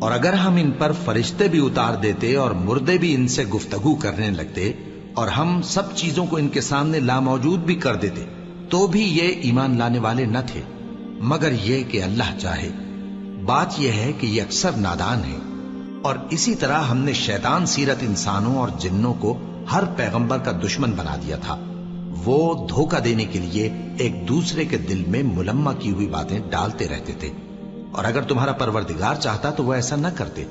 اور اگر ہم ان پر فرشتے بھی اتار دیتے اور مردے بھی ان سے گفتگو کرنے لگتے اور ہم سب چیزوں کو ان کے سامنے لاموجود بھی کر دیتے تو بھی یہ ایمان لانے والے نہ تھے، مگر یہ کہ اللہ چاہے۔ بات یہ ہے کہ یہ اکثر نادان ہیں۔ اور اسی طرح ہم نے شیطان سیرت انسانوں اور جنوں کو ہر پیغمبر کا دشمن بنا دیا تھا۔ وہ دھوکہ دینے کے لیے ایک دوسرے کے دل میں ملمہ کی ہوئی باتیں ڈالتے رہتے تھے، اور اگر تمہارا پروردگار چاہتا تو وہ ایسا نہ کرتے۔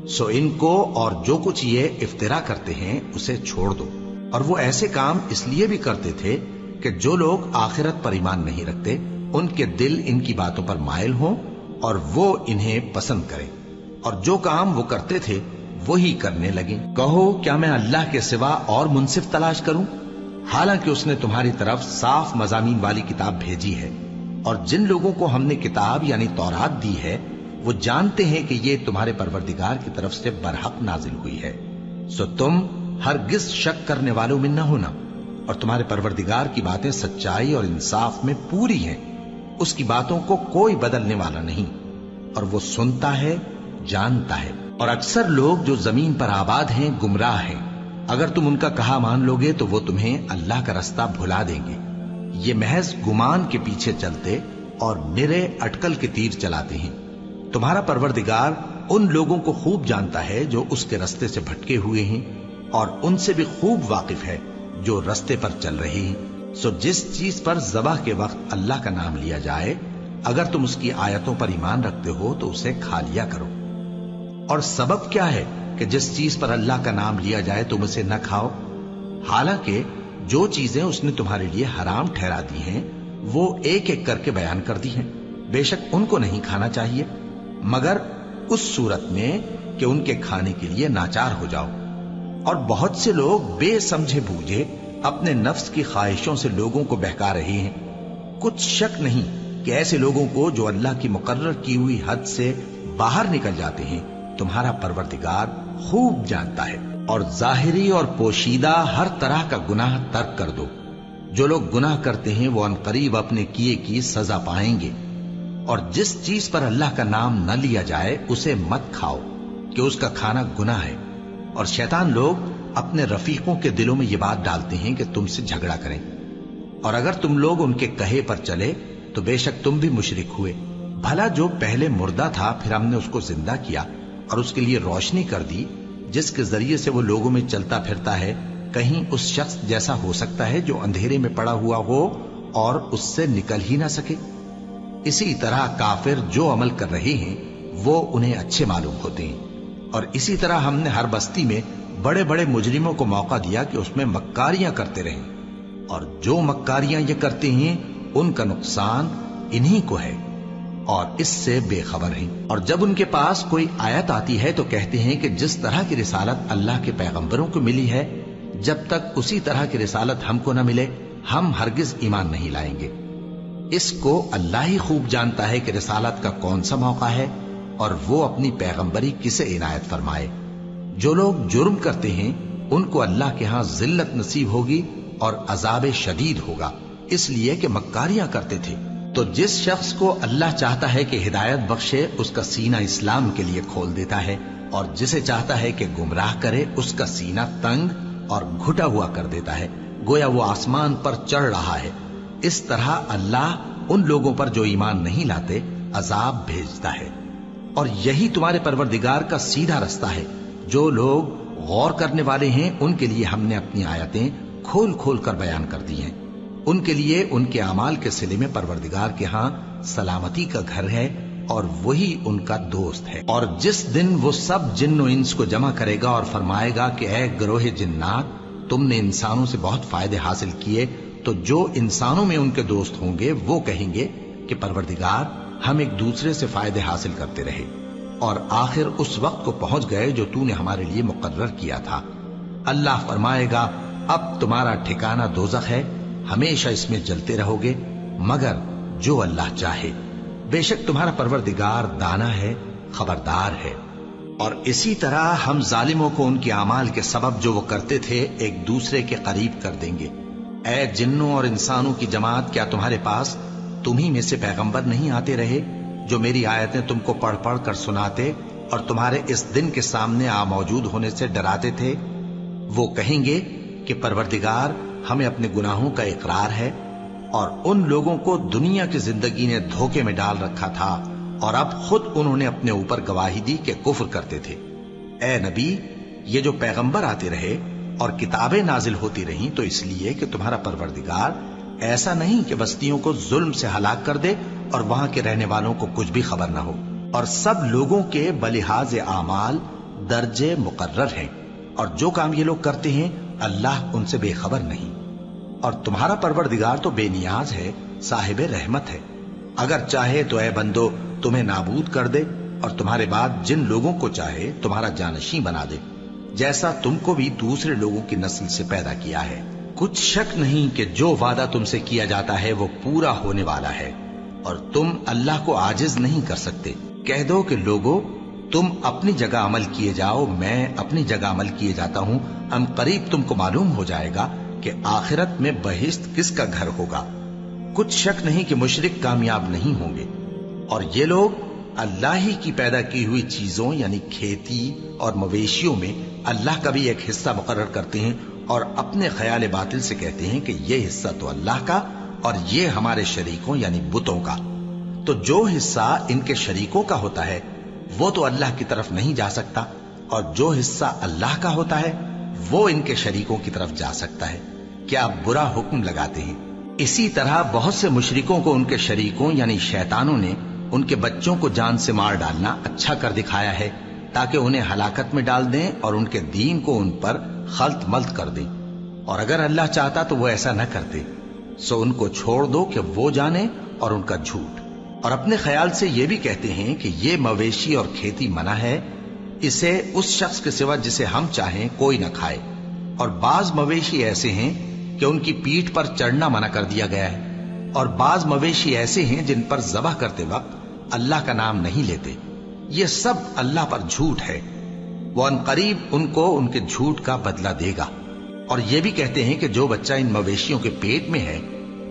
سو ان کو اور جو کچھ یہ افترا کرتے ہیں اسے چھوڑ دو۔ اور وہ ایسے کام اس لیے بھی کرتے تھے کہ جو لوگ آخرت پر ایمان نہیں رکھتے ان کے دل ان کی باتوں پر مائل ہوں اور وہ انہیں پسند کریں، اور جو کام وہ کرتے تھے وہی کرنے لگیں۔ کہو کیا میں اللہ کے سوا اور منصف تلاش کروں؟ حالانکہ اس نے تمہاری طرف صاف مضامین والی کتاب بھیجی ہے، اور جن لوگوں کو ہم نے کتاب یعنی تورات دی ہے وہ جانتے ہیں کہ یہ تمہارے پروردگار کی طرف سے برحق نازل ہوئی ہے۔ سو تم ہرگز شک کرنے والوں میں نہ ہونا، اور تمہارے پروردگار کی باتیں سچائی اور انصاف میں پوری ہیں، اس کی باتوں کو کوئی بدلنے والا نہیں، اور وہ سنتا ہے، جانتا ہے۔ اور اکثر لوگ جو زمین پر آباد ہیں گمراہ ہیں، اگر تم ان کا کہا مان لو گے تو وہ تمہیں اللہ کا رستہ بھلا دیں گے۔ یہ محض گمان کے پیچھے چلتے اور نرے اٹکل کے تیر چلاتے ہیں۔ تمہارا پروردگار ان لوگوں کو خوب جانتا ہے جو اس کے رستے سے بھٹکے ہوئے ہیں، اور ان سے بھی خوب واقف ہے جو رستے پر چل رہے ہیں۔ سو جس چیز پر ذبح کے وقت اللہ کا نام لیا جائے، اگر تم اس کی آیتوں پر ایمان رکھتے ہو تو اسے کھا لیا کرو۔ اور سبب کیا ہے کہ جس چیز پر اللہ کا نام لیا جائے تم اسے نہ کھاؤ؟ حالانکہ جو چیزیں اس نے تمہارے لیے حرام ٹھہرا دی ہیں وہ ایک ایک کر کے بیان کر دی ہیں۔ بے شک ان کو نہیں کھانا چاہیے مگر اس صورت میں کہ ان کے کھانے کے لیے ناچار ہو جاؤ۔ اور بہت سے لوگ بے سمجھے بوجھے اپنے نفس کی خواہشوں سے لوگوں کو بہکا رہے ہیں۔ کچھ شک نہیں کہ ایسے لوگوں کو جو اللہ کی مقرر کی ہوئی حد سے باہر نکل جاتے ہیں تمہارا پروردگار خوب جانتا ہے۔ اور ظاہری اور پوشیدہ ہر طرح کا گناہ ترک کر دو۔ جو لوگ گناہ کرتے ہیں وہ عنقریب اپنے کیے کی سزا پائیں گے۔ اور جس چیز پر اللہ کا نام نہ لیا جائے اسے مت کھاؤ کہ اس کا کھانا گناہ ہے۔ اور شیطان لوگ اپنے رفیقوں کے دلوں میں یہ بات ڈالتے ہیں کہ تم سے جھگڑا کریں، اور اگر تم لوگ ان کے کہے پر چلے تو بے شک تم بھی مشرک ہوئے۔ بھلا جو پہلے مردہ تھا پھر ہم نے اس کو زندہ کیا اور اس کے لیے روشنی کر دی جس کے ذریعے سے وہ لوگوں میں چلتا پھرتا ہے، کہیں اس شخص جیسا ہو سکتا ہے جو اندھیرے میں پڑا ہوا ہو اور اس سے نکل ہی نہ سکے؟ اسی طرح کافر جو عمل کر رہے ہیں وہ انہیں اچھے معلوم ہوتے ہیں۔ اور اسی طرح ہم نے ہر بستی میں بڑے بڑے مجرموں کو موقع دیا کہ اس میں مکاریاں کرتے رہیں، اور جو مکاریاں یہ کرتے ہیں ان کا نقصان انہی کو ہے اور اس سے بے خبر ہیں۔ اور جب ان کے پاس کوئی آیت آتی ہے تو کہتے ہیں کہ جس طرح کی رسالت اللہ کے پیغمبروں کو ملی ہے جب تک اسی طرح کی رسالت ہم کو نہ ملے ہم ہرگز ایمان نہیں لائیں گے۔ اس کو اللہ ہی خوب جانتا ہے کہ رسالت کا کون سا موقع ہے اور وہ اپنی پیغمبری کسے عنایت فرمائے۔ جو لوگ جرم کرتے ہیں ان کو اللہ کے ہاں ذلت نصیب ہوگی اور عذاب شدید ہوگا، اس لیے کہ مکاریاں کرتے تھے۔ تو جس شخص کو اللہ چاہتا ہے کہ ہدایت بخشے اس کا سینہ اسلام کے لیے کھول دیتا ہے، اور جسے چاہتا ہے کہ گمراہ کرے اس کا سینہ تنگ اور گھٹا ہوا کر دیتا ہے، گویا وہ آسمان پر چڑھ رہا ہے۔ اس طرح اللہ ان لوگوں پر جو ایمان نہیں لاتے عذاب بھیجتا ہے۔ اور یہی تمہارے پروردگار کا سیدھا رستہ ہے۔ جو لوگ غور کرنے والے ہیں ان کے لیے ہم نے اپنی آیتیں کھول کھول کر بیان کر دی ہیں۔ ان کے لیے ان کے اعمال کے صلے میں پروردگار کے ہاں سلامتی کا گھر ہے اور وہی ان کا دوست ہے۔ اور جس دن وہ سب جن و انس کو جمع کرے گا اور فرمائے گا کہ اے گروہ جنات، تم نے انسانوں سے بہت فائدے حاصل کیے، تو جو انسانوں میں ان کے دوست ہوں گے وہ کہیں گے کہ پروردگار ہم ایک دوسرے سے فائدے حاصل کرتے رہے اور آخر اس وقت کو پہنچ گئے جو تو نے ہمارے لیے مقرر کیا تھا۔ اللہ فرمائے گا اب تمہارا ٹھکانہ دوزخ ہے، ہمیشہ اس میں جلتے رہو گے مگر جو اللہ چاہے۔ بے شک تمہارا پروردگار دانا ہے، خبردار ہے۔ اور اسی طرح ہم ظالموں کو ان کے اعمال کے سبب جو وہ کرتے تھے ایک دوسرے کے قریب کر دیں گے۔ اے جنوں اور انسانوں کی جماعت، کیا تمہارے پاس تمہیں میں سے پیغمبر نہیں آتے رہے جو میری آیتیں تم کو پڑھ پڑھ کر سناتے اور تمہارے اس دن کے سامنے آ موجود ہونے سے ڈراتے تھے؟ وہ کہیں گے کہ پروردگار ہمیں اپنے گناہوں کا اقرار ہے، اور ان لوگوں کو دنیا کی زندگی نے دھوکے میں ڈال رکھا تھا اور اب خود انہوں نے اپنے اوپر گواہی دی کہ کفر کرتے تھے۔ اے نبی، یہ جو پیغمبر آتے رہے اور کتابیں نازل ہوتی رہیں تو اس لیے کہ تمہارا پروردگار ایسا نہیں کہ بستیوں کو ظلم سے ہلاک کر دے اور وہاں کے رہنے والوں کو کچھ بھی خبر نہ ہو، اور سب لوگوں کے بلحاظ اعمال درجے مقرر ہیں، اور جو کام یہ لوگ کرتے ہیں اللہ ان سے بے خبر نہیں۔ اور تمہارا پروردگار تو بے نیاز ہے، صاحب رحمت ہے، اگر چاہے تو اے بندو تمہیں نابود کر دے اور تمہارے بعد جن لوگوں کو چاہے تمہارا جانشین بنا دے، جیسا تم کو بھی دوسرے لوگوں کی نسل سے پیدا کیا ہے۔ کچھ شک نہیں کہ جو وعدہ تم سے کیا جاتا ہے وہ پورا ہونے والا ہے، اور تم اللہ کو عاجز نہیں کر سکتے۔ کہہ دو کہ لوگو تم اپنی جگہ عمل کیے جاؤ، میں اپنی جگہ عمل کیے جاتا ہوں، ان قریب تم کو معلوم ہو جائے گا کہ آخرت میں بہشت کس کا گھر ہوگا۔ کچھ شک نہیں کہ مشرک کامیاب نہیں ہوں گے، اور یہ لوگ اللہ ہی کی پیدا کی ہوئی چیزوں یعنی کھیتی اور مویشیوں میں اللہ کا بھی ایک حصہ مقرر کرتے ہیں، اور اپنے خیال باطل سے کہتے ہیں کہ یہ حصہ تو اللہ کا اور یہ ہمارے شریکوں یعنی بتوں کا۔ تو جو حصہ ان کے شریکوں کا ہوتا ہے وہ تو اللہ کی طرف نہیں جا سکتا، اور جو حصہ اللہ کا ہوتا ہے وہ ان کے شریکوں کی طرف جا سکتا ہے۔ کیا برا حکم لگاتے ہیں؟ اسی طرح بہت سے مشرکوں کو ان کے شریکوں یعنی شیطانوں نے ان کے بچوں کو جان سے مار ڈالنا اچھا کر دکھایا ہے، تاکہ انہیں ہلاکت میں ڈال دیں اور ان کے دین کو ان پر خلط ملط کر دیں، اور اگر اللہ چاہتا تو وہ ایسا نہ کرتے۔ سو ان کو چھوڑ دو کہ وہ جانے اور ان کا جھوٹ، اور اپنے خیال سے یہ بھی کہتے ہیں کہ یہ مویشی اور کھیتی منع ہے، اسے اس شخص کے سوا جسے ہم چاہیں کوئی نہ کھائے، اور بعض مویشی ایسے ہیں کہ ان کی پیٹھ پر چڑھنا منع کر دیا گیا ہے، اور بعض مویشی ایسے ہیں جن پر ذبح کرتے وقت اللہ کا نام نہیں لیتے۔ یہ سب اللہ پر جھوٹ ہے، وہ ان قریب ان کو ان کے جھوٹ کا بدلہ دے گا۔ اور یہ بھی کہتے ہیں کہ جو بچہ ان مویشیوں کے پیٹ میں ہے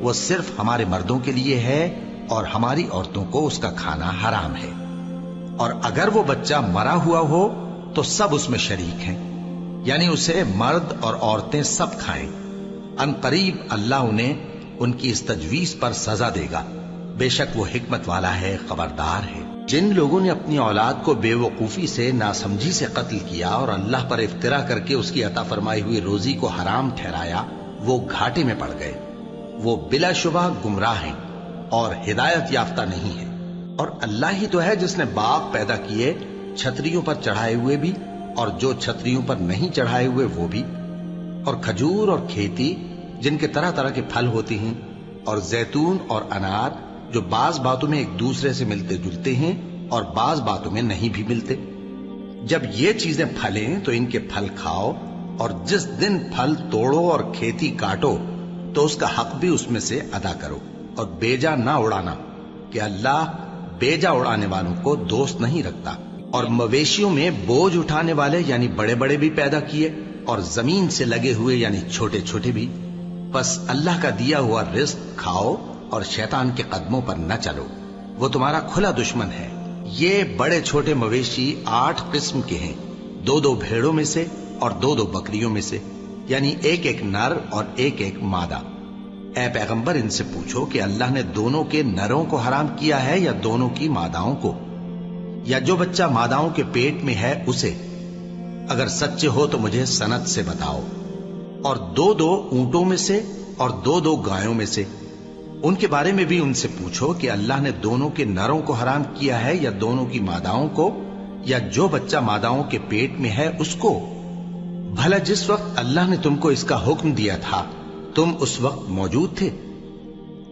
وہ صرف ہمارے مردوں کے لیے ہے اور ہماری عورتوں کو اس کا کھانا حرام ہے، اور اگر وہ بچہ مرا ہوا ہو تو سب اس میں شریک ہیں، یعنی اسے مرد اور عورتیں سب کھائیں۔ ان قریب اللہ انہیں ان کی اس تجویز پر سزا دے گا، بے شک وہ حکمت والا ہے، خبردار ہے۔ جن لوگوں نے اپنی اولاد کو بے وقوفی سے ناسمجھی سے قتل کیا اور اللہ پر افترا کر کے اس کی عطا فرمائی ہوئی روزی کو حرام ٹھہرایا، وہ گھاٹے میں پڑ گئے، وہ بلا شبہ گمراہ ہیں اور ہدایت یافتہ نہیں ہے۔ اور اللہ ہی تو ہے جس نے باغ پیدا کیے، چھتریوں پر چڑھائے ہوئے بھی اور جو چھتریوں پر نہیں چڑھائے ہوئے وہ بھی، اور کھجور اور کھیتی جن کے طرح طرح کے پھل ہوتے ہیں، اور زیتون اور انار جو بعض باتوں میں ایک دوسرے سے ملتے جلتے ہیں اور بعض باتوں میں نہیں بھی ملتے۔ جب یہ چیزیں پھلیں تو ان کے پھل کھاؤ، اور جس دن پھل توڑو اور کھیتی کاٹو تو اس کا حق بھی اس میں سے ادا کرو، اور بیجا نہ اڑانا کہ اللہ بیجا اڑانے والوں کو دوست نہیں رکھتا۔ اور مویشیوں میں بوجھ اٹھانے والے یعنی بڑے بڑے بھی پیدا کیے، اور زمین سے لگے ہوئے یعنی چھوٹے چھوٹے بھی۔ بس اللہ کا دیا ہوا رزق کھاؤ اور شیطان کے قدموں پر نہ چلو، وہ تمہارا کھلا دشمن ہے۔ یہ بڑے چھوٹے مویشی 8 قسم کے ہیں، 2 بھیڑوں میں سے اور 2 بکریوں میں سے، یعنی ایک نر اور ایک مادہ۔ اے پیغمبر ان سے پوچھو کہ اللہ نے دونوں کے نروں کو حرام کیا ہے یا دونوں کی ماداؤں کو، یا جو بچہ ماداؤں کے پیٹ میں ہے اسے؟ اگر سچے ہو تو مجھے سند سے بتاؤ۔ اور 2 اونٹوں میں سے اور 2 گایوں میں سے، ان کے بارے میں بھی ان سے پوچھو کہ اللہ نے دونوں کے نروں کو حرام کیا ہے یا دونوں کی ماداؤں کو، یا جو بچہ ماداؤں کے پیٹ میں ہے اس کو؟ بھلا جس وقت اللہ نے تم کو اس کا حکم دیا تھا تم اس وقت موجود تھے؟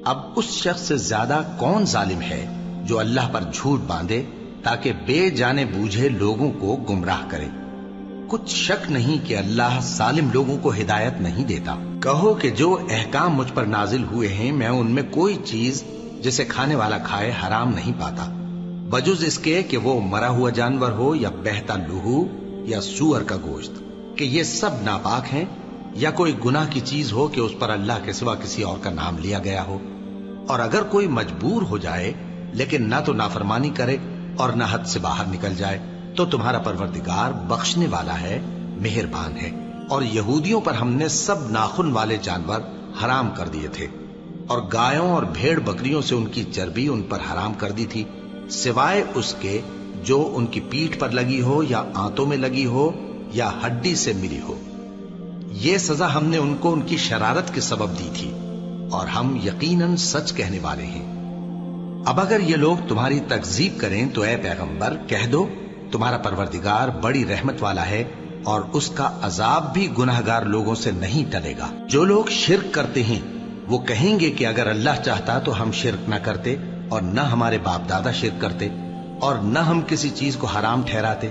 اب اس شخص سے زیادہ کون ظالم ہے جو اللہ پر جھوٹ باندھے تاکہ بے جانے بوجھے لوگوں کو گمراہ کرے۔ کچھ شک نہیں کہ اللہ ظالم لوگوں کو ہدایت نہیں دیتا۔ کہو کہ جو احکام مجھ پر نازل ہوئے ہیں میں ان میں کوئی چیز جسے کھانے والا کھائے حرام نہیں پاتا، بجز اس کے کہ وہ مرا ہوا جانور ہو یا بہتا لہو یا سور کا گوشت، کہ یہ سب ناپاک ہیں، یا کوئی گناہ کی چیز ہو کہ اس پر اللہ کے سوا کسی اور کا نام لیا گیا ہو۔ اور اگر کوئی مجبور ہو جائے لیکن نہ تو نافرمانی کرے اور نہ حد سے باہر نکل جائے، تو تمہارا پروردگار بخشنے والا ہے، مہربان ہے۔ اور یہودیوں پر ہم نے سب ناخن والے جانور حرام کر دیے تھے، اور گایوں اور بھیڑ بکریوں سے ان کی چربی ان پر حرام کر دی تھی، سوائے اس کے جو ان کی پیٹھ پر لگی ہو یا آنتوں میں لگی ہو یا ہڈی سے ملی ہو۔ یہ سزا ہم نے ان کو ان کی شرارت کے سبب دی تھی، اور ہم یقیناً سچ کہنے والے ہیں۔ اب اگر یہ لوگ تمہاری تکذیب کریں تو اے پیغمبر کہہ دو، تمہارا پروردگار بڑی رحمت والا ہے، اور اس کا عذاب بھی گناہگار لوگوں سے نہیں ٹلے گا۔ جو لوگ شرک کرتے ہیں وہ کہیں گے کہ اگر اللہ چاہتا تو ہم شرک نہ کرتے، اور نہ ہمارے باپ دادا شرک کرتے، اور نہ ہم کسی چیز کو حرام ٹھہراتے۔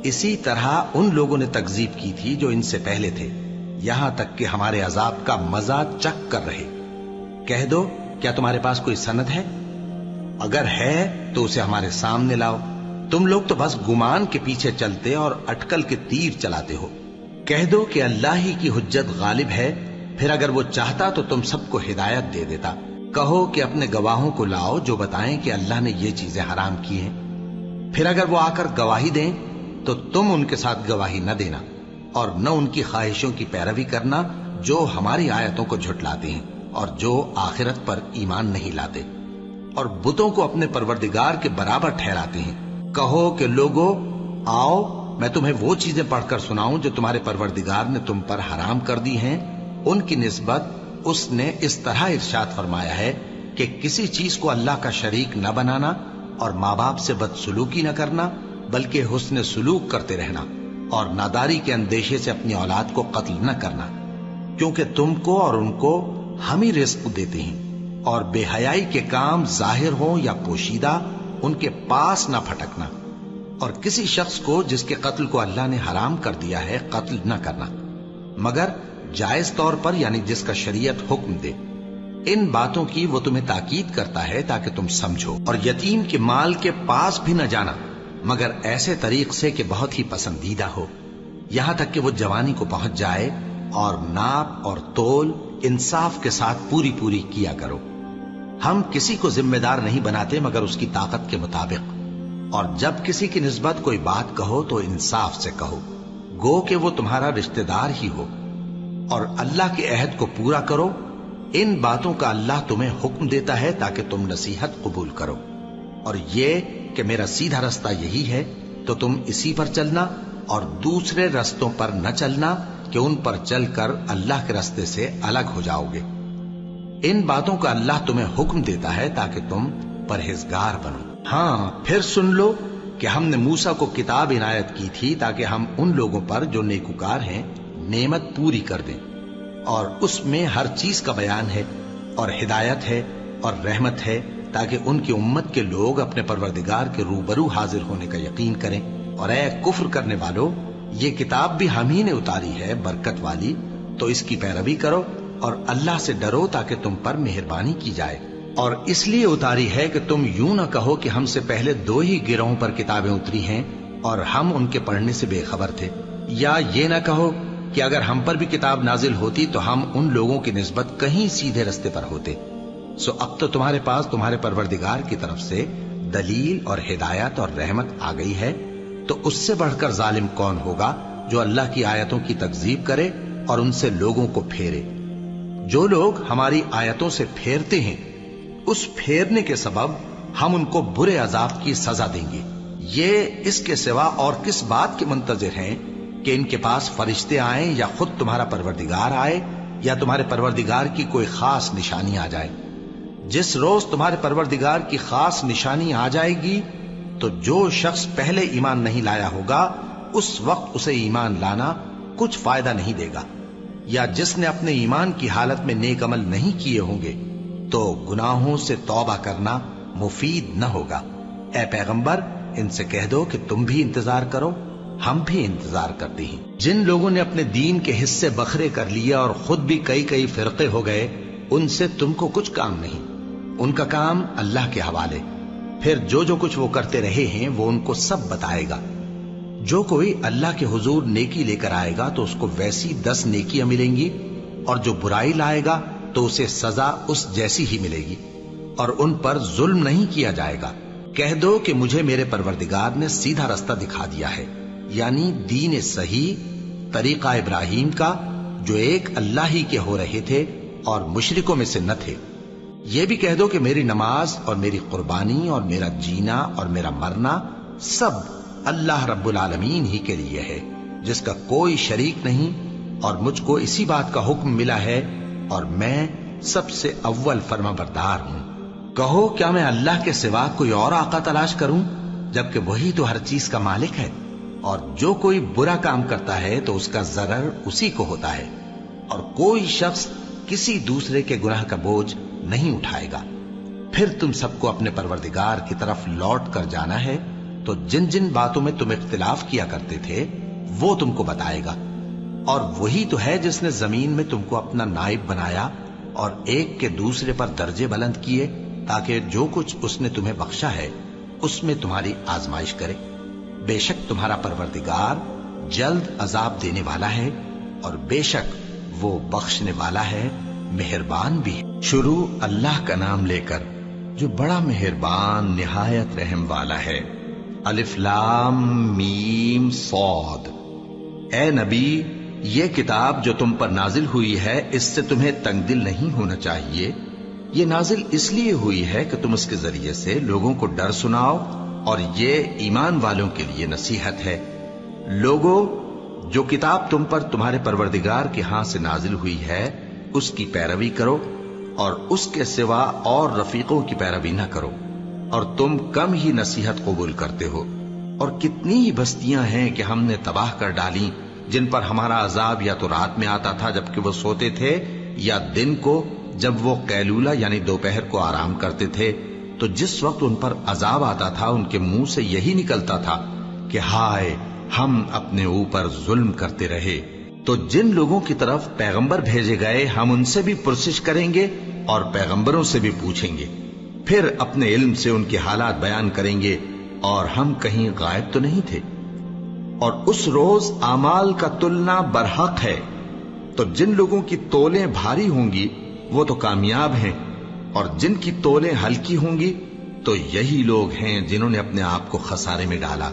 اسی طرح ان لوگوں نے تکذیب کی تھی جو ان سے پہلے تھے، یہاں تک کہ ہمارے عذاب کا مزہ چکھ کر رہے۔ کہہ دو، کیا تمہارے پاس کوئی سند ہے؟ اگر ہے تو اسے ہمارے سامنے لاؤ۔ تم لوگ تو بس گمان کے پیچھے چلتے اور اٹکل کے تیر چلاتے ہو۔ کہہ دو کہ اللہ ہی کی حجت غالب ہے، پھر اگر وہ چاہتا تو تم سب کو ہدایت دے دیتا۔ کہو کہ اپنے گواہوں کو لاؤ جو بتائیں کہ اللہ نے یہ چیزیں حرام کی ہیں، پھر اگر وہ آ کر گواہی دیں تو تم ان کے ساتھ گواہی نہ دینا، اور نہ ان کی خواہشوں کی پیروی کرنا جو ہماری آیتوں کو جھٹلاتے ہیں اور جو آخرت پر ایمان نہیں لاتے، اور بتوں کو اپنے پروردگار کے برابر ٹھہراتے ہیں۔ کہو کہ لوگو آؤ، میں تمہیں وہ چیزیں پڑھ کر سناؤں جو تمہارے پروردگار نے تم پر حرام کر دی ہیں۔ ان کی نسبت اس نے اس طرح ارشاد فرمایا ہے کہ کسی چیز کو اللہ کا شریک نہ بنانا، اور ماں باپ سے بدسلوکی نہ کرنا، بلکہ حسن سلوک کرتے رہنا، اور ناداری کے اندیشے سے اپنی اولاد کو قتل نہ کرنا، کیونکہ تم کو اور ان کو ہم ہی رزق دیتے ہیں۔ اور بے حیائی کے کام ظاہر ہوں یا پوشیدہ ان کے پاس نہ پھٹکنا، اور کسی شخص کو جس کے قتل کو اللہ نے حرام کر دیا ہے قتل نہ کرنا، مگر جائز طور پر، یعنی جس کا شریعت حکم دے۔ ان باتوں کی وہ تمہیں تاکید کرتا ہے تاکہ تم سمجھو۔ اور یتیم کے مال کے پاس بھی نہ جانا مگر ایسے طریق سے کہ بہت ہی پسندیدہ ہو، یہاں تک کہ وہ جوانی کو پہنچ جائے، اور ناپ اور تول انصاف کے ساتھ پوری پوری کیا کرو۔ ہم کسی کو ذمہ دار نہیں بناتے مگر اس کی طاقت کے مطابق، اور جب کسی کی نسبت کوئی بات کہو تو انصاف سے کہو، گو کہ وہ تمہارا رشتہ دار ہی ہو، اور اللہ کے عہد کو پورا کرو۔ ان باتوں کا اللہ تمہیں حکم دیتا ہے تاکہ تم نصیحت قبول کرو، اور یہ کہ میرا سیدھا رستہ یہی ہے تو تم اسی پر چلنا، اور دوسرے رستوں پر نہ چلنا کہ ان پر چل کر اللہ کے رستے سے الگ ہو جاؤ گے۔ ان باتوں کا اللہ تمہیں حکم دیتا ہے تاکہ تم پرہیزگار بنو۔ ہاں، پھر سن لو کہ ہم نے موسیٰ کو کتاب عنایت کی تھی تاکہ ہم ان لوگوں پر جو نیکوکار ہیں نعمت پوری کر دیں، اور اس میں ہر چیز کا بیان ہے، اور ہدایت ہے اور رحمت ہے، تاکہ ان کی امت کے لوگ اپنے پروردگار کے روبرو حاضر ہونے کا یقین کریں۔ اور اے کفر کرنے والو، یہ کتاب بھی ہم ہی نے اتاری ہے برکت والی، تو اس کی پیروی کرو اور اللہ سے ڈرو تاکہ تم پر مہربانی کی جائے۔ اور اس لیے اتاری ہے کہ تم یوں نہ کہو کہ ہم سے پہلے 2 ہی گروہوں پر کتابیں اتری ہیں اور ہم ان کے پڑھنے سے بے خبر تھے، یا یہ نہ کہو کہ اگر ہم پر بھی کتاب نازل ہوتی تو ہم ان لوگوں کی نسبت کہیں سیدھے رستے پر ہوتے۔ سو اب تو تمہارے پاس تمہارے پروردگار کی طرف سے دلیل اور ہدایت اور رحمت آ گئی ہے، تو اس سے بڑھ کر ظالم کون ہوگا جو اللہ کی آیتوں کی تکذیب کرے اور ان سے لوگوں کو پھیرے۔ جو لوگ ہماری آیتوں سے پھیرتے ہیں اس پھیرنے کے سبب ہم ان کو برے عذاب کی سزا دیں گے۔ یہ اس کے سوا اور کس بات کے منتظر ہیں کہ ان کے پاس فرشتے آئیں یا خود تمہارا پروردگار آئے یا تمہارے پروردگار کی کوئی خاص نشانی آ جائے۔ جس روز تمہارے پروردگار کی خاص نشانی آ جائے گی تو جو شخص پہلے ایمان نہیں لایا ہوگا اس وقت اسے ایمان لانا کچھ فائدہ نہیں دے گا، یا جس نے اپنے ایمان کی حالت میں نیک عمل نہیں کیے ہوں گے تو گناہوں سے توبہ کرنا مفید نہ ہوگا۔ اے پیغمبر، ان سے کہہ دو کہ تم بھی انتظار کرو، ہم بھی انتظار کرتے ہیں۔ جن لوگوں نے اپنے دین کے حصے بکھرے کر لیے اور خود بھی کئی فرقے ہو گئے، ان سے تم کو کچھ کام نہیں، ان کا کام اللہ کے حوالے۔ پھر جو کچھ وہ کرتے رہے ہیں وہ ان کو سب بتائے گا۔ جو کوئی اللہ کے حضور نیکی لے کر آئے گا تو اس کو ویسی 10 نیکیاں ملیں گی، اور جو برائی لائے گا تو اسے سزا اس جیسی ہی ملے گی، اور ان پر ظلم نہیں کیا جائے گا۔ کہہ دو کہ مجھے میرے پروردگار نے سیدھا رستہ دکھا دیا ہے، یعنی دین صحیح، طریقہ ابراہیم کا، جو ایک اللہ ہی کے ہو رہے تھے اور مشرکوں میں سے نہ تھے۔ یہ بھی کہہ دو کہ میری نماز اور میری قربانی اور میرا جینا اور میرا مرنا سب اللہ رب العالمین ہی کے لیے ہے، جس کا کوئی شریک نہیں، اور مجھ کو اسی بات کا حکم ملا ہے اور میں سب سے اول فرما بردار ہوں۔ کہو کیا میں اللہ کے سوا کوئی اور آقا تلاش کروں، جبکہ وہی تو ہر چیز کا مالک ہے، اور جو کوئی برا کام کرتا ہے تو اس کا ضرر اسی کو ہوتا ہے، اور کوئی شخص کسی دوسرے کے گناہ کا بوجھ نہیں اٹھائے گا۔ پھر تم سب کو اپنے پروردگار کی طرف لوٹ کر جانا ہے، تو جن جن باتوں میں تم اختلاف کیا کرتے تھے وہ تم کو بتائے گا، اور وہی تو ہے جس نے زمین میں تم کو اپنا نائب بنایا اور ایک کے دوسرے پر درجے بلند کیے، تاکہ جو کچھ اس نے تمہیں بخشا ہے اس میں تمہاری آزمائش کرے۔ بے شک تمہارا پروردگار جلد عذاب دینے والا ہے، اور بے شک وہ بخشنے والا ہے، مہربان بھی۔ شروع اللہ کا نام لے کر جو بڑا مہربان نہایت رحم والا ہے۔ الف لام میم صاد۔ اے نبی، یہ کتاب جو تم پر نازل ہوئی ہے اس سے تمہیں تنگ دل نہیں ہونا چاہیے۔ یہ نازل اس لیے ہوئی ہے کہ تم اس کے ذریعے سے لوگوں کو ڈر سناؤ، اور یہ ایمان والوں کے لیے نصیحت ہے۔ لوگوں، جو کتاب تم پر تمہارے پروردگار کے ہاں سے نازل ہوئی ہے اس کی پیروی کرو، اور اس کے سوا اور رفیقوں کی پیروی نہ کرو، اور تم کم ہی نصیحت قبول کرتے ہو۔ اور کتنی ہی بستیاں ہیں کہ ہم نے تباہ کر ڈالی، جن پر ہمارا عذاب یا تو رات میں آتا تھا جبکہ وہ سوتے تھے، یا دن کو جب وہ قیلولہ یعنی دوپہر کو آرام کرتے تھے، تو جس وقت ان پر عذاب آتا تھا ان کے منہ سے یہی نکلتا تھا کہ ہائے، ہم اپنے اوپر ظلم کرتے رہے۔ تو جن لوگوں کی طرف پیغمبر بھیجے گئے ہم ان سے بھی پرسش کریں گے اور پیغمبروں سے بھی پوچھیں گے، پھر اپنے علم سے ان کے حالات بیان کریں گے، اور ہم کہیں غائب تو نہیں تھے۔ اور اس روز اعمال کا تلنا برحق ہے، تو جن لوگوں کی تولیں بھاری ہوں گی وہ تو کامیاب ہیں، اور جن کی تولیں ہلکی ہوں گی تو یہی لوگ ہیں جنہوں نے اپنے آپ کو خسارے میں ڈالا،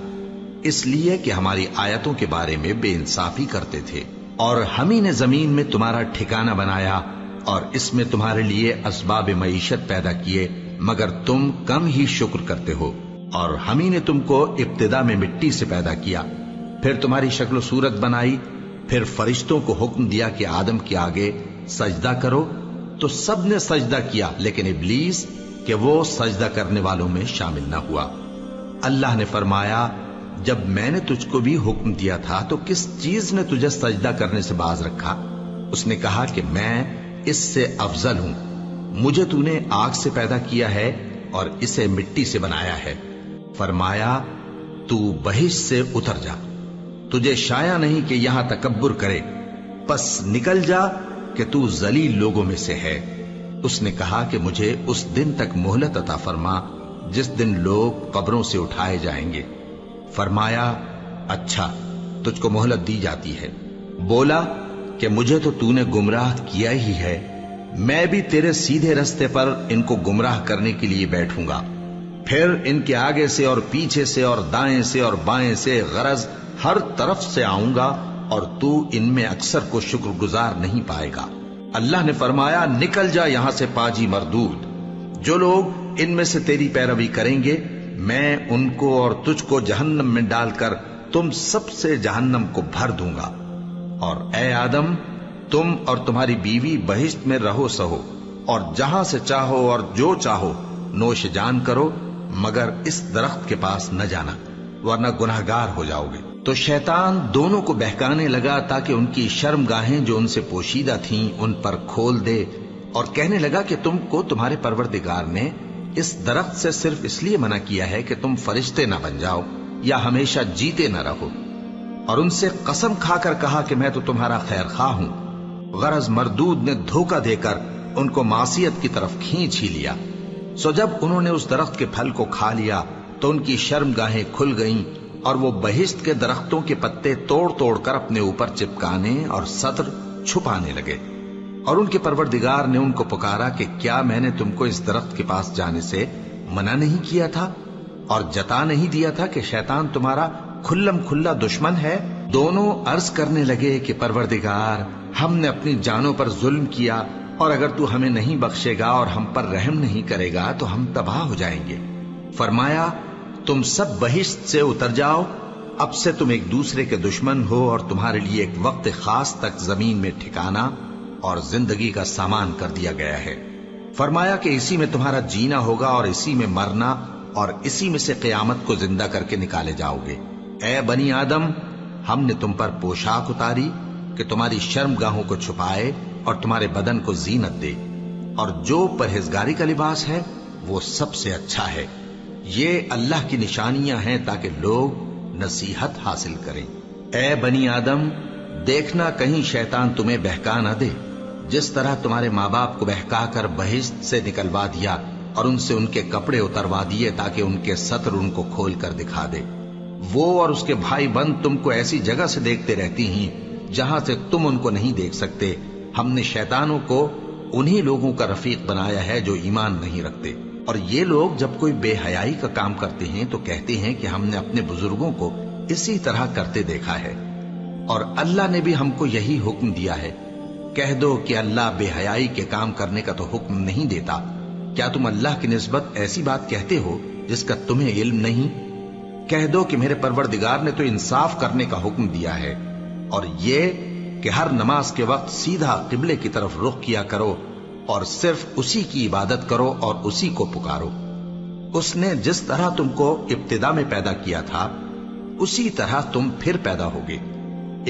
اس لیے کہ ہماری آیتوں کے بارے میں بے انصافی کرتے تھے۔ اور ہم ہی نے زمین میں تمہارا ٹھکانہ بنایا، اور اس میں تمہارے لیے اسباب معیشت پیدا کیے، مگر تم کم ہی شکر کرتے ہو۔ اور ہم ہی نے تم کو ابتدا میں مٹی سے پیدا کیا، پھر تمہاری شکل و صورت بنائی، پھر فرشتوں کو حکم دیا کہ آدم کے آگے سجدہ کرو، تو سب نے سجدہ کیا، لیکن ابلیس کہ وہ سجدہ کرنے والوں میں شامل نہ ہوا۔ اللہ نے فرمایا، جب میں نے تجھ کو بھی حکم دیا تھا تو کس چیز نے تجھے سجدہ کرنے سے باز رکھا؟ اس نے کہا کہ میں اس سے افضل ہوں، مجھے تو نے آگ سے پیدا کیا ہے اور اسے مٹی سے بنایا ہے۔ فرمایا، تو بہشت سے اتر جا، تجھے شایع نہیں کہ یہاں تکبر کرے، پس نکل جا کہ تو ذلیل لوگوں میں سے ہے۔ اس نے کہا کہ مجھے اس دن تک مہلت عطا فرما جس دن لوگ قبروں سے اٹھائے جائیں گے۔ فرمایا، اچھا، تجھ کو مہلت دی جاتی ہے۔ بولا کہ مجھے تو نے گمراہ کیا ہی ہے، میں بھی تیرے سیدھے رستے پر ان کو گمراہ کرنے کے لیے بیٹھوں گا، پھر ان کے آگے سے اور پیچھے سے اور دائیں سے اور بائیں سے، غرض ہر طرف سے آؤں گا، اور تو ان میں اکثر کو شکر گزار نہیں پائے گا۔ اللہ نے فرمایا، نکل جا یہاں سے پاجی مردود، جو لوگ ان میں سے تیری پیروی کریں گے میں ان کو اور تجھ کو جہنم میں ڈال کر تم سب سے جہنم کو بھر دوں گا۔ اور اے آدم، تم اور تمہاری بیوی بہشت میں رہو سہو، اور جہاں سے چاہو اور جو چاہو نوش جان کرو، مگر اس درخت کے پاس نہ جانا ورنہ گناہگار ہو جاؤ گے۔ تو شیطان دونوں کو بہکانے لگا تاکہ ان کی شرمگاہیں جو ان سے پوشیدہ تھیں ان پر کھول دے، اور کہنے لگا کہ تم کو تمہارے پروردگار نے اس درخت سے صرف اس لیے منع کیا ہے کہ تم فرشتے نہ بن جاؤ یا ہمیشہ جیتے نہ رہو۔ اور ان سے قسم کھا کر کہا کہ میں تو تمہارا خیر خواہ ہوں۔ غرض مردود نے دھوکہ دے کر ان کو معصیت کی طرف کھینچ ہی لیا۔ سو جب انہوں نے اس درخت کے پھل کو کھا لیا تو ان کی شرمگاہیں کھل گئیں، اور وہ بہشت کے درختوں کے پتے توڑ توڑ کر اپنے اوپر چپکانے اور سطر چھپانے لگے۔ اور ان کے پروردگار نے ان کو پکارا کہ کیا میں نے تم کو اس درخت کے پاس جانے سے منع نہیں کیا تھا؟ اور جتا نہیں دیا تھا کہ شیطان تمہارا کھلم کھلا دشمن ہے؟ دونوں عرض کرنے لگے کہ پروردگار، ہم نے اپنی جانوں پر ظلم کیا، اور اگر تو ہمیں نہیں بخشے گا اور ہم پر رحم نہیں کرے گا تو ہم تباہ ہو جائیں گے۔ فرمایا تم سب بہشت سے اتر جاؤ، اب سے تم ایک دوسرے کے دشمن ہو، اور تمہارے لیے ایک وقت خاص تک زمین میں ٹھکانا اور زندگی کا سامان کر دیا گیا ہے۔ فرمایا کہ اسی میں تمہارا جینا ہوگا اور اسی میں مرنا، اور اسی میں سے قیامت کو زندہ کر کے نکالے جاؤ گے۔ اے بنی آدم، ہم نے تم پر پوشاک اتاری کہ تمہاری شرم گاہوں کو چھپائے اور تمہارے بدن کو زینت دے، اور جو پرہیزگاری کا لباس ہے وہ سب سے اچھا ہے۔ یہ اللہ کی نشانیاں ہیں تاکہ لوگ نصیحت حاصل کریں۔ اے بنی آدم، دیکھنا کہیں شیطان تمہیں بہکا نہ دے، جس طرح تمہارے ماں باپ کو بہکا کر بہشت سے نکلوا دیا اور ان سے ان کے کپڑے اتروا دیے تاکہ ان کے ستر ان کو کھول کر دکھا دے۔ وہ اور اس کے بھائی بند تم کو ایسی جگہ سے دیکھتے رہتی ہیں جہاں سے تم ان کو نہیں دیکھ سکتے۔ ہم نے شیطانوں کو انہی لوگوں کا رفیق بنایا ہے جو ایمان نہیں رکھتے، اور یہ لوگ جب کوئی بے حیائی کا کام کرتے ہیں تو کہتے ہیں کہ ہم نے اپنے بزرگوں کو اسی طرح کرتے دیکھا ہے، اور اللہ نے بھی ہم کو یہی حکم دیا ہے۔ کہہ دو کہ اللہ بے حیائی کے کام کرنے کا تو حکم نہیں دیتا۔ کیا تم اللہ کی نسبت ایسی بات کہتے ہو جس کا تمہیں علم نہیں؟ کہہ دو کہ میرے پروردگار نے تو انصاف کرنے کا حکم دیا ہے، اور یہ کہ ہر نماز کے وقت سیدھا قبلے کی طرف رخ کیا کرو اور صرف اسی کی عبادت کرو اور اسی کو پکارو۔ اس نے جس طرح تم کو ابتدا میں پیدا کیا تھا اسی طرح تم پھر پیدا ہوگے۔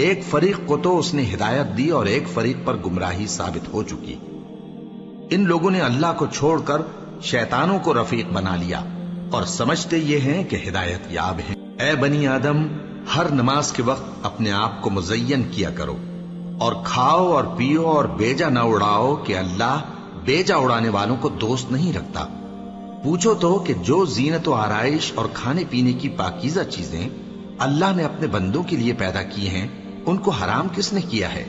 ایک فریق کو تو اس نے ہدایت دی اور ایک فریق پر گمراہی ثابت ہو چکی۔ ان لوگوں نے اللہ کو چھوڑ کر شیطانوں کو رفیق بنا لیا اور سمجھتے یہ ہیں کہ ہدایت یاب ہیں۔ اے بنی آدم، ہر نماز کے وقت اپنے آپ کو مزین کیا کرو، اور کھاؤ اور پیو اور بیجا نہ اڑاؤ کہ اللہ بیجا اڑانے والوں کو دوست نہیں رکھتا۔ پوچھو تو کہ جو زینت و آرائش اور کھانے پینے کی پاکیزہ چیزیں اللہ نے اپنے بندوں کے لیے پیدا کی ہیں ان کو حرام کس نے کیا ہے؟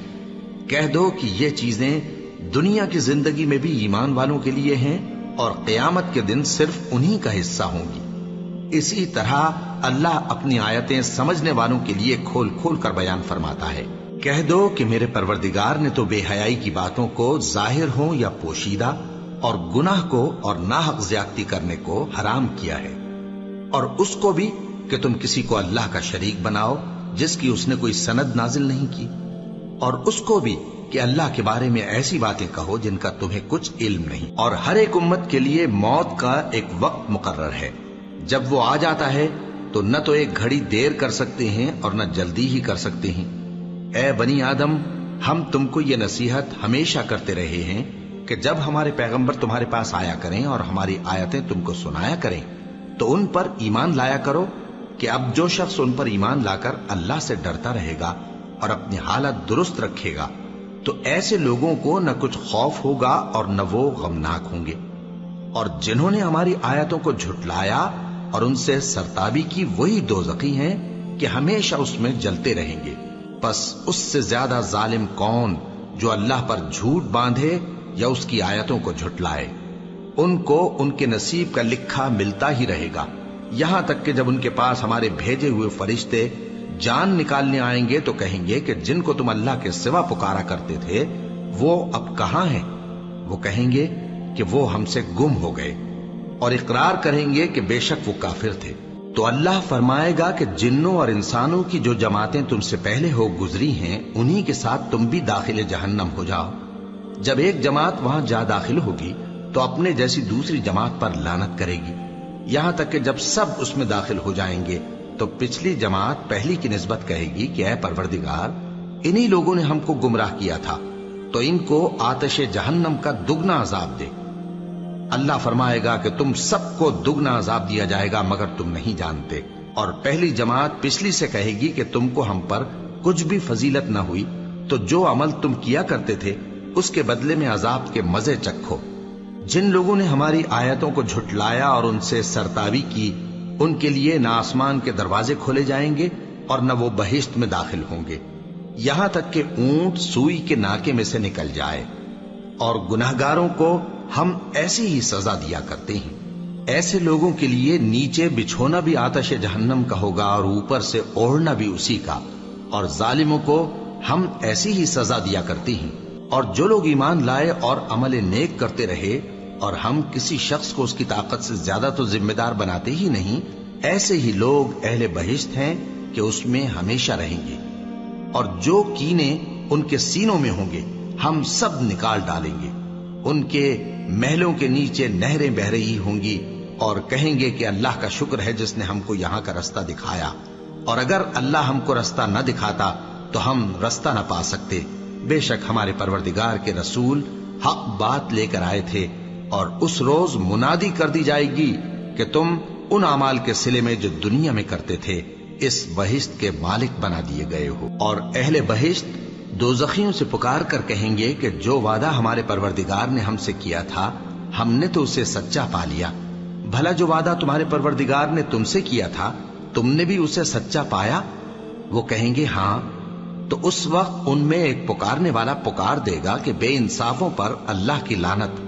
کہہ دو کہ یہ چیزیں دنیا کی زندگی میں بھی ایمان والوں کے لیے ہیں اور قیامت کے دن صرف انہی کا حصہ ہوں گی۔ اسی طرح اللہ اپنی آیتیں سمجھنے والوں کے لیے کھول کھول کر بیان فرماتا ہے۔ کہہ دو کہ میرے پروردگار نے تو بے حیائی کی باتوں کو ظاہر ہوں یا پوشیدہ، اور گناہ کو اور ناحق زیادتی کرنے کو حرام کیا ہے، اور اس کو بھی کہ تم کسی کو اللہ کا شریک بناؤ جس کی اس نے کوئی سند نازل نہیں کی، اور اس کو بھی کہ اللہ کے بارے میں ایسی باتیں کہو جن کا تمہیں کچھ علم نہیں۔ اور ہر ایک امت کے لیے موت کا ایک وقت مقرر ہے، جب وہ آ جاتا ہے تو نہ تو ایک گھڑی دیر کر سکتے ہیں اور نہ جلدی ہی کر سکتے ہیں۔ اے بنی آدم، ہم تم کو یہ نصیحت ہمیشہ کرتے رہے ہیں کہ جب ہمارے پیغمبر تمہارے پاس آیا کریں اور ہماری آیتیں تم کو سنایا کریں تو ان پر ایمان لایا کرو، کہ اب جو شخص ان پر ایمان لا کر اللہ سے ڈرتا رہے گا اور اپنی حالت درست رکھے گا تو ایسے لوگوں کو نہ کچھ خوف ہوگا اور نہ وہ غمناک ہوں گے۔ اور جنہوں نے ہماری آیتوں کو جھٹلایا اور ان سے سرتابی کی وہی دوزخی ہیں کہ ہمیشہ اس میں جلتے رہیں گے۔ پس اس سے زیادہ ظالم کون جو اللہ پر جھوٹ باندھے یا اس کی آیتوں کو جھٹلائے؟ ان کو ان کے نصیب کا لکھا ملتا ہی رہے گا، یہاں تک کہ جب ان کے پاس ہمارے بھیجے ہوئے فرشتے جان نکالنے آئیں گے تو کہیں گے کہ جن کو تم اللہ کے سوا پکارا کرتے تھے وہ اب کہاں ہیں؟ وہ کہیں گے کہ وہ ہم سے گم ہو گئے، اور اقرار کریں گے کہ بے شک وہ کافر تھے۔ تو اللہ فرمائے گا کہ جنوں اور انسانوں کی جو جماعتیں تم سے پہلے ہو گزری ہیں انہی کے ساتھ تم بھی داخل جہنم ہو جاؤ۔ جب ایک جماعت وہاں جا داخل ہوگی تو اپنے جیسی دوسری جماعت پر لعنت کرے گی، یہاں تک کہ جب سب اس میں داخل ہو جائیں گے تو پچھلی جماعت پہلی کی نسبت کہے گی کہ اے پروردگار، انہی لوگوں نے ہم کو گمراہ کیا تھا، تو ان کو آتش جہنم کا دگنا عذاب دے۔ اللہ فرمائے گا کہ تم سب کو دگنا عذاب دیا جائے گا مگر تم نہیں جانتے۔ اور پہلی جماعت پچھلی سے کہے گی کہ تم کو ہم پر کچھ بھی فضیلت نہ ہوئی، تو جو عمل تم کیا کرتے تھے اس کے بدلے میں عذاب کے مزے چکھو۔ جن لوگوں نے ہماری آیتوں کو جھٹلایا اور ان سے سرتابی کی ان کے لیے نہ آسمان کے دروازے کھولے جائیں گے اور نہ وہ بہشت میں داخل ہوں گے، یہاں تک کہ اونٹ سوئی کے ناکے میں سے نکل جائے، اور گناہگاروں کو ہم ایسی ہی سزا دیا کرتے ہیں۔ ایسے لوگوں کے لیے نیچے بچھونا بھی آتش جہنم کا ہوگا اور اوپر سے اوڑھنا بھی اسی کا، اور ظالموں کو ہم ایسی ہی سزا دیا کرتی ہیں۔ اور جو لوگ ایمان لائے اور عمل نیک کرتے رہے، اور ہم کسی شخص کو اس کی طاقت سے زیادہ تو ذمہ دار بناتے ہی نہیں، ایسے ہی لوگ اہل بہشت ہیں کہ اس میں ہمیشہ رہیں گے۔ اور جو کینے ان کے سینوں میں ہوں گے ہم سب نکال ڈالیں گے۔ ان کے محلوں کے نیچے نہریں بہ رہی ہوں گی، اور کہیں گے کہ اللہ کا شکر ہے جس نے ہم کو یہاں کا رستہ دکھایا، اور اگر اللہ ہم کو رستہ نہ دکھاتا تو ہم رستہ نہ پا سکتے۔ بے شک ہمارے پروردگار کے رسول حق بات لے کر آئے تھے، اور اس روز منادی کر دی جائے گی کہ تم ان اعمال کے صلے میں جو دنیا میں کرتے تھے اس بہشت کے مالک بنا دیے گئے ہو۔ اور اہل بہشت دوزخیوں سے پکار کر کہیں گے کہ جو وعدہ ہمارے پروردگار نے ہم سے کیا تھا ہم نے تو اسے سچا پا لیا۔ بھلا جو وعدہ تمہارے پروردگار نے تم سے کیا تھا تم نے بھی اسے سچا پایا؟ وہ کہیں گے ہاں۔ تو اس وقت ان میں ایک پکارنے والا پکار دے گا کہ بے انصافوں پر اللہ کی لعنت،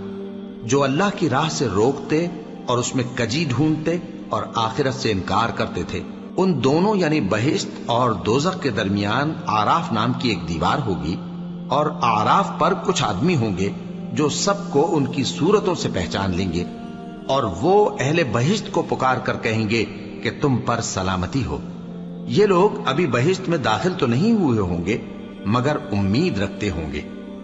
جو اللہ کی راہ سے روکتے اور اس میں کجی ڈھونڈتے اور آخرت سے انکار کرتے تھے۔ ان دونوں یعنی بہشت اور دوزخ کے درمیان آراف نام کی ایک دیوار ہوگی، اور آراف پر کچھ آدمی ہوں گے جو سب کو ان کی صورتوں سے پہچان لیں گے، اور وہ اہل بہشت کو پکار کر کہیں گے کہ تم پر سلامتی ہو۔ یہ لوگ ابھی بہشت میں داخل تو نہیں ہوئے ہوں گے مگر امید رکھتے ہوں گے،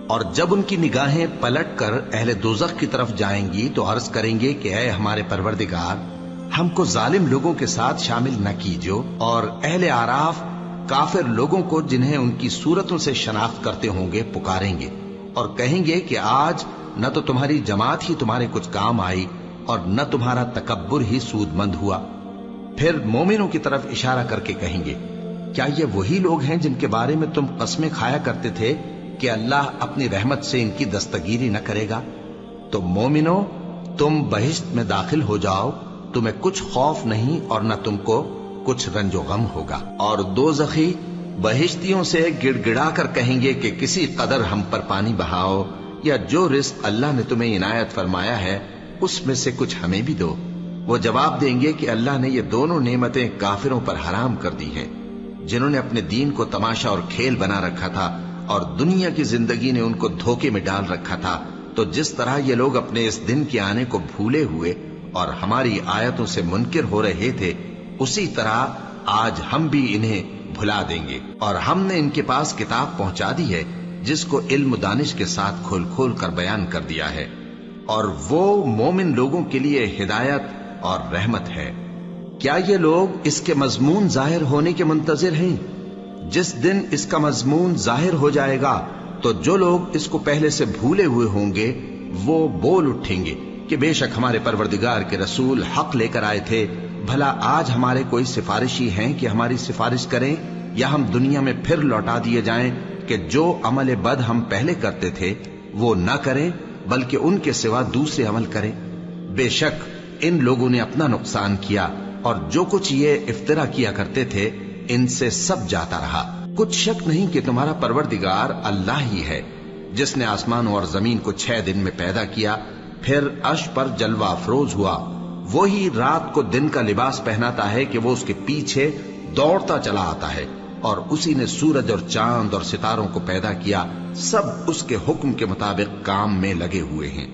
اور جب ان کی نگاہیں پلٹ کر اہل دوزخ کی طرف جائیں گی تو عرض کریں گے کہ اے ہمارے پروردگار، ہم کو ظالم لوگوں کے ساتھ شامل نہ کیجو۔ اور اہل آراف کافر لوگوں کو جنہیں ان کی صورتوں سے شناخت کرتے ہوں گے پکاریں گے اور کہیں گے کہ آج نہ تو تمہاری جماعت ہی تمہارے کچھ کام آئی اور نہ تمہارا تکبر ہی سود مند ہوا۔ پھر مومنوں کی طرف اشارہ کر کے کہیں گے، کیا یہ وہی لوگ ہیں جن کے بارے میں تم قسمیں کھایا کرتے تھے کہ اللہ اپنی رحمت سے ان کی دستگیری نہ کرے گا؟ تو مومنوں، تم بہشت میں داخل ہو جاؤ، تمہیں کچھ خوف نہیں اور نہ تم کو کچھ رنج و غم ہوگا۔ اور دوزخی بہشتیوں سے گڑ گڑا کر کہیں گے کہ کسی قدر ہم پر پانی بہاؤ، یا جو رزق اللہ نے تمہیں عنایت فرمایا ہے اس میں سے کچھ ہمیں بھی دو۔ وہ جواب دیں گے کہ اللہ نے یہ دونوں نعمتیں کافروں پر حرام کر دی ہیں، جنہوں نے اپنے دین کو تماشا اور کھیل بنا رکھا تھا اور دنیا کی زندگی نے ان کو دھوکے میں ڈال رکھا تھا۔ تو جس طرح یہ لوگ اپنے اس دن کے آنے کو بھولے ہوئے اور ہماری آیتوں سے منکر ہو رہے تھے، اسی طرح آج ہم بھی انہیں بھلا دیں گے۔ اور ہم نے ان کے پاس کتاب پہنچا دی ہے جس کو علم و دانش کے ساتھ کھول کھول کر بیان کر دیا ہے، اور وہ مومن لوگوں کے لیے ہدایت اور رحمت ہے۔ کیا یہ لوگ اس کے مضمون ظاہر ہونے کے منتظر ہیں؟ جس دن اس کا مضمون ظاہر ہو جائے گا تو جو لوگ اس کو پہلے سے بھولے ہوئے ہوں گے وہ بول اٹھیں گے کہ بے شک ہمارے پروردگار کے رسول حق لے کر آئے تھے۔ بھلا آج ہمارے کوئی سفارشی ہیں کہ ہماری سفارش کریں، یا ہم دنیا میں پھر لوٹا دیے جائیں کہ جو عمل بد ہم پہلے کرتے تھے وہ نہ کریں بلکہ ان کے سوا دوسرے عمل کریں۔ بے شک ان لوگوں نے اپنا نقصان کیا، اور جو کچھ یہ افترا کیا کرتے تھے ان سے سب جاتا رہا۔ کچھ شک نہیں کہ تمہارا پروردگار اللہ ہی ہے جس نے آسمانوں اور زمین کو 6 دن میں پیدا کیا، پھر عرش پر جلوہ افروز ہوا۔ وہی رات کو دن کا لباس پہناتا ہے کہ وہ اس کے پیچھے دوڑتا چلا آتا ہے، اور اسی نے سورج اور چاند اور ستاروں کو پیدا کیا، سب اس کے حکم کے مطابق کام میں لگے ہوئے ہیں۔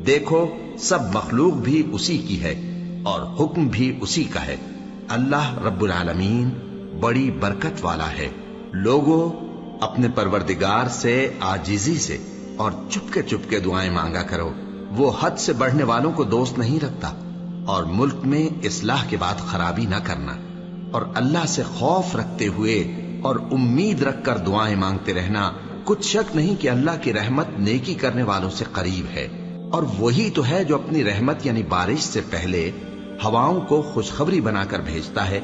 دیکھو سب مخلوق بھی اسی کی ہے اور حکم بھی اسی کا ہے۔ اللہ رب العالمین بڑی برکت والا ہے۔ لوگوں، اپنے پروردگار سے عاجزی سے اور چپکے دعائیں مانگا کرو، وہ حد سے بڑھنے والوں کو دوست نہیں رکھتا، اور ملک میں اصلاح کے بعد خرابی نہ کرنا، اور اللہ سے خوف رکھتے ہوئے اور امید رکھ کر دعائیں مانگتے رہنا۔ کچھ شک نہیں کہ اللہ کی رحمت نیکی کرنے والوں سے قریب ہے، اور وہی تو ہے جو اپنی رحمت یعنی بارش سے پہلے ہواؤں کو خوشخبری بنا کر بھیجتا ہے،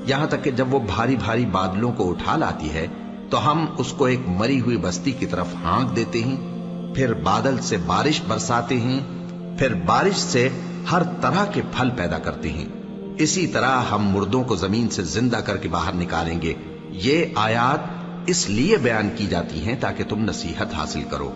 یہاں تک کہ جب وہ بھاری بھاری بادلوں کو اٹھا لاتی ہے تو ہم اس کو ایک مری ہوئی بستی کی طرف ہانک دیتے ہیں، پھر بادل سے بارش برساتے ہیں، پھر بارش سے ہر طرح کے پھل پیدا کرتے ہیں۔ اسی طرح ہم مردوں کو زمین سے زندہ کر کے باہر نکالیں گے۔ یہ آیات اس لیے بیان کی جاتی ہیں تاکہ تم نصیحت حاصل کرو۔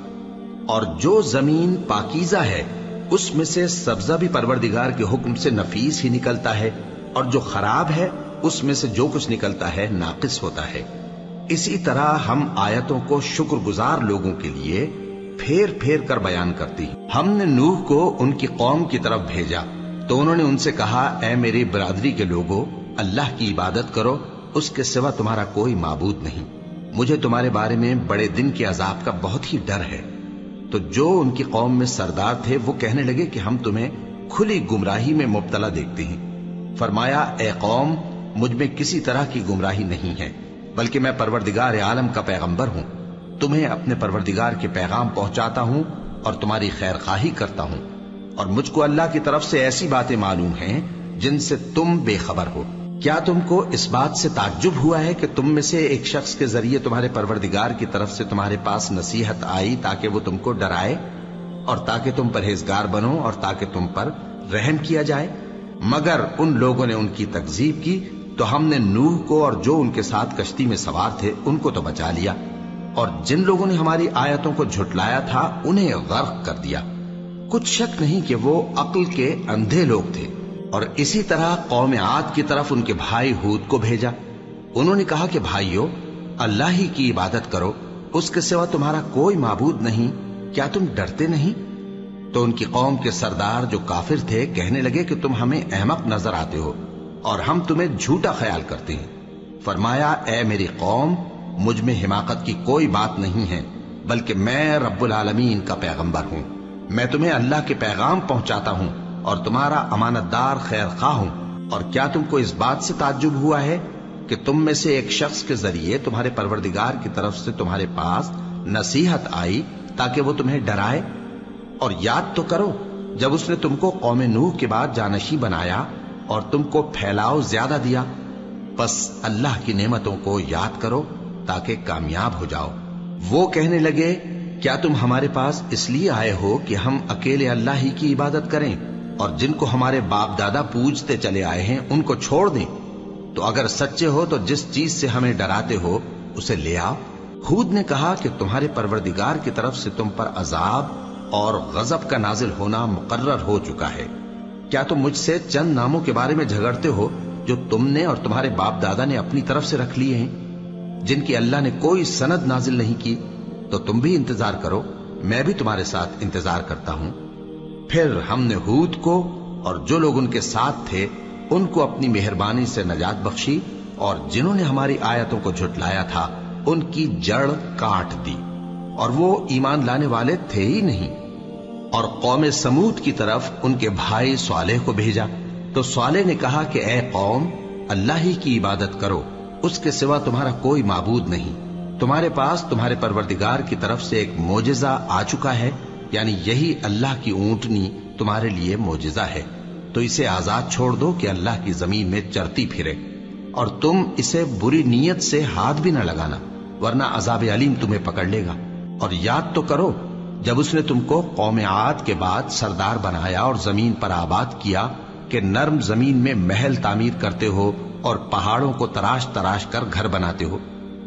اور جو زمین پاکیزہ ہے اس میں سے سبزہ بھی پروردگار کے حکم سے نفیس ہی نکلتا ہے، اور جو خراب ہے اس میں سے جو کچھ نکلتا ہے ناقص ہوتا ہے۔ اسی طرح ہم آیتوں کو شکر گزار لوگوں کے لیے پھیر پھیر کر بیان کرتی ہیں۔ ہم نے نوح کو ان کی قوم کی طرف بھیجا تو انہوں نے ان سے کہا، اے میری برادری کے لوگوں، اللہ کی عبادت کرو، اس کے سوا تمہارا کوئی معبود نہیں۔ مجھے تمہارے بارے میں بڑے دن کے عذاب کا بہت ہی ڈر ہے۔ تو جو ان کی قوم میں سردار تھے وہ کہنے لگے کہ ہم تمہیں کھلی گمراہی میں مبتلا دیکھتے ہیں۔ فرمایا، اے قوم، مجھ میں کسی طرح کی گمراہی نہیں ہے، بلکہ میں پروردگار عالم کا پیغمبر ہوں۔ تمہیں اپنے پروردگار کے پیغام پہنچاتا ہوں اور تمہاری خیر خواہی کرتا ہوں، اور مجھ کو اللہ کی طرف سے ایسی باتیں معلوم ہیں جن سے تم بے خبر ہو۔ کیا تم کو اس بات سے تعجب ہوا ہے کہ تم میں سے ایک شخص کے ذریعے تمہارے پروردگار کی طرف سے تمہارے پاس نصیحت آئی تاکہ وہ تم کو ڈرائے اور تاکہ تم پرہیزگار بنو اور تاکہ تم پر رحم کیا جائے؟ مگر ان لوگوں نے ان کی تکذیب کی تو ہم نے نوح کو اور جو ان کے ساتھ کشتی میں سوار تھے ان کو تو بچا لیا، اور جن لوگوں نے ہماری آیتوں کو جھٹلایا تھا انہیں غرق کر دیا۔ کچھ شک نہیں کہ وہ عقل کے اندھے لوگ تھے۔ اور اسی طرح قوم عاد کی طرف ان کے بھائی ہود کو بھیجا۔ انہوں نے کہا کہ بھائیو، اللہ ہی کی عبادت کرو، اس کے سوا تمہارا کوئی معبود نہیں، کیا تم ڈرتے نہیں؟ تو ان کی قوم کے سردار جو کافر تھے کہنے لگے کہ تم ہمیں احمق نظر آتے ہو اور ہم تمہیں جھوٹا خیال کرتے ہیں۔ فرمایا، اے میری قوم، مجھ میں حماقت کی کوئی بات نہیں ہے، بلکہ میں رب العالمین کا پیغمبر ہوں۔ میں تمہیں اللہ کے پیغام پہنچاتا ہوں اور تمہارا امانت دار خیر خواہ ہوں۔ اور کیا تم کو اس بات سے تعجب ہوا ہے کہ تم میں سے ایک شخص کے ذریعے تمہارے پروردگار کی طرف سے تمہارے پاس نصیحت آئی تاکہ وہ تمہیں ڈرائے؟ اور یاد تو کرو جب اس نے تم کو قوم نوح کے بعد جانشین بنایا اور تم کو پھیلاؤ زیادہ دیا۔ بس اللہ کی نعمتوں کو یاد کرو تاکہ کامیاب ہو جاؤ۔ وہ کہنے لگے، کیا تم ہمارے پاس اس لیے آئے ہو کہ ہم اکیلے اللہ ہی کی عبادت کریں اور جن کو ہمارے باپ دادا پوجتے چلے آئے ہیں ان کو چھوڑ دیں؟ تو اگر سچے ہو تو جس چیز سے ہمیں ڈراتے ہو اسے لے آؤ۔ ہود نے کہا کہ تمہارے پروردگار کی طرف سے تم پر عذاب اور غضب کا نازل ہونا مقرر ہو چکا ہے۔ کیا تم مجھ سے چند ناموں کے بارے میں جھگڑتے ہو جو تم نے اور تمہارے باپ دادا نے اپنی طرف سے رکھ لیے ہیں، جن کی اللہ نے کوئی سند نازل نہیں کی؟ تو تم بھی انتظار کرو، میں بھی تمہارے ساتھ انتظار کرتا ہوں۔ پھر ہم نے ہود کو اور جو لوگ ان کے ساتھ تھے ان کو اپنی مہربانی سے نجات بخشی، اور جنہوں نے ہماری آیتوں کو جھٹلایا تھا ان کی جڑ کاٹ دی، اور وہ ایمان لانے والے تھے ہی نہیں۔ اور قوم سمود کی طرف ان کے بھائی صالح کو بھیجا تو صالح نے کہا کہ اے قوم، اللہ ہی کی عبادت کرو، اس کے سوا تمہارا کوئی معبود نہیں۔ تمہارے پاس تمہارے پروردگار کی طرف سے ایک معجزہ آ چکا ہے، یعنی یہی اللہ کی اونٹنی تمہارے لیے معجزہ ہے، تو اسے آزاد چھوڑ دو کہ اللہ کی زمین میں چرتی پھرے، اور تم اسے بری نیت سے ہاتھ بھی نہ لگانا، ورنہ عذاب علیم تمہیں پکڑ لے گا۔ اور یاد تو کرو جب اس نے تم کو قوم عاد کے بعد سردار بنایا اور زمین پر آباد کیا کہ نرم زمین میں محل تعمیر کرتے ہو اور پہاڑوں کو تراش تراش کر گھر بناتے ہو۔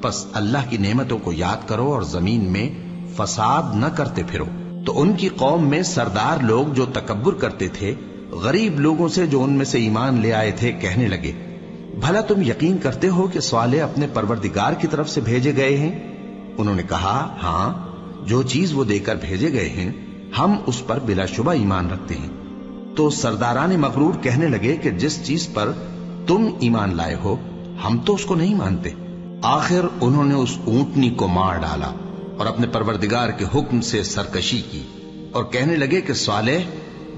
پس اللہ کی نعمتوں کو یاد کرو اور زمین میں فساد نہ کرتے پھرو۔ تو ان کی قوم میں سردار لوگ جو تکبر کرتے تھے غریب لوگوں سے جو ان میں سے ایمان لے آئے تھے کہنے لگے، بھلا تم یقین کرتے ہو کہ صالح اپنے پروردگار کی طرف سے بھیجے گئے ہیں؟ انہوں نے کہا، ہاں، جو چیز وہ دے کر بھیجے گئے ہیں ہم اس پر بلا شبہ ایمان رکھتے ہیں۔ تو سرداران مغرور کہنے لگے کہ جس چیز پر تم ایمان لائے ہو ہم تو اس کو نہیں مانتے۔ آخر انہوں نے اس اونٹنی کو مار ڈالا اور اپنے پروردگار کے حکم سے سرکشی کی، اور کہنے لگے کہ صالح،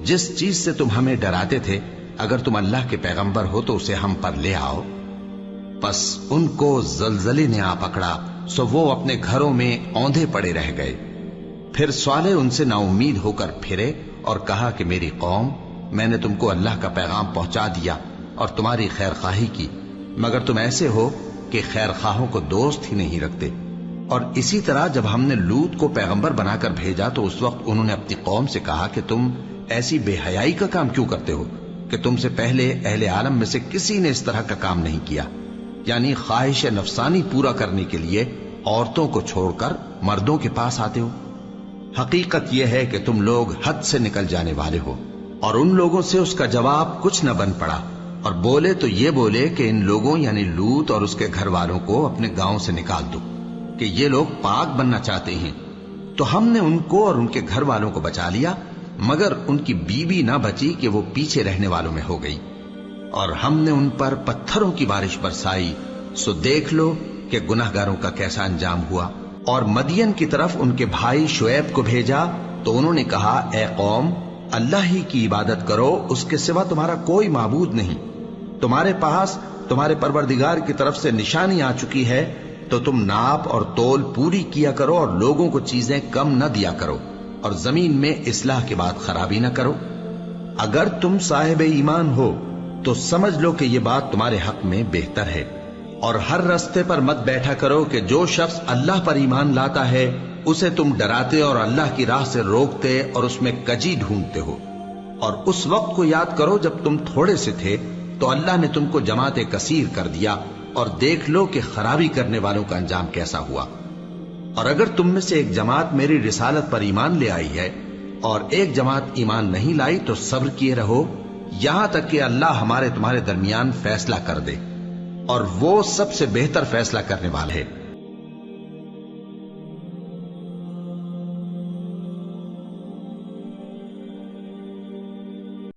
جس چیز سے تم ہمیں ڈراتے تھے اگر تم اللہ کے پیغمبر ہو تو اسے ہم پر لے آؤ۔ پس ان کو زلزلے نے آ پکڑا، سو وہ اپنے گھروں میں اوندھے پڑے رہ گئے۔ پھر صالح ان سے نا امید ہو کر پھرے اور کہا کہ میری قوم، میں نے تم کو اللہ کا پیغام پہنچا دیا اور تمہاری خیر خواہی کی، مگر تم ایسے ہو کہ خیر خواہوں کو دوست ہی نہیں رکھتے۔ اور اسی طرح جب ہم نے لوط کو پیغمبر بنا کر بھیجا تو اس وقت انہوں نے اپنی قوم سے کہا کہ تم ایسی بے حیائی کا کام کیوں کرتے ہو کہ تم سے پہلے اہل عالم میں سے کسی نے اس طرح کا کام نہیں کیا، یعنی خواہش نفسانی پورا کرنے کے لیے عورتوں کو چھوڑ کر مردوں کے پاس آتے ہو۔ حقیقت یہ ہے کہ تم لوگ حد سے نکل جانے والے ہو۔ اور ان لوگوں سے اس کا جواب کچھ نہ بن پڑا، اور بولے تو یہ بولے کہ ان لوگوں یعنی لوط اور اس کے گھر والوں کو اپنے گاؤں سے نکال دو کہ یہ لوگ پاک بننا چاہتے ہیں۔ تو ہم نے ان کو اور ان کے گھر والوں کو بچا لیا، مگر ان کی بیوی نہ بچی کہ وہ پیچھے رہنے والوں میں ہو گئی۔ اور ہم نے ان پر پتھروں کی بارش برسائی، سو دیکھ لو کہ گناہگاروں کا کیسا انجام ہوا۔ اور مدین کی طرف ان کے بھائی شعیب کو بھیجا تو انہوں نے کہا، اے قوم، اللہ ہی کی عبادت کرو، اس کے سوا تمہارا کوئی معبود نہیں۔ تمہارے پاس تمہارے پروردگار کی طرف سے نشانی آ چکی ہے، تو تم ناپ اور تول پوری کیا کرو اور لوگوں کو چیزیں کم نہ دیا کرو، اور زمین میں اصلاح کے بعد خرابی نہ کرو۔ اگر تم صاحب ایمان ہو تو سمجھ لو کہ یہ بات تمہارے حق میں بہتر ہے۔ اور ہر رستے پر مت بیٹھا کرو کہ جو شخص اللہ پر ایمان لاتا ہے اسے تم ڈراتے اور اللہ کی راہ سے روکتے اور اس میں کجی ڈھونڈتے ہو۔ اور اس وقت کو یاد کرو جب تم تھوڑے سے تھے تو اللہ نے تم کو جماعت کثیر کر دیا، اور دیکھ لو کہ خرابی کرنے والوں کا انجام کیسا ہوا۔ اور اگر تم میں سے ایک جماعت میری رسالت پر ایمان لے آئی ہے اور ایک جماعت ایمان نہیں لائی تو صبر کیے رہو یہاں تک کہ اللہ ہمارے تمہارے درمیان فیصلہ کر دے، اور وہ سب سے بہتر فیصلہ کرنے والا ہے۔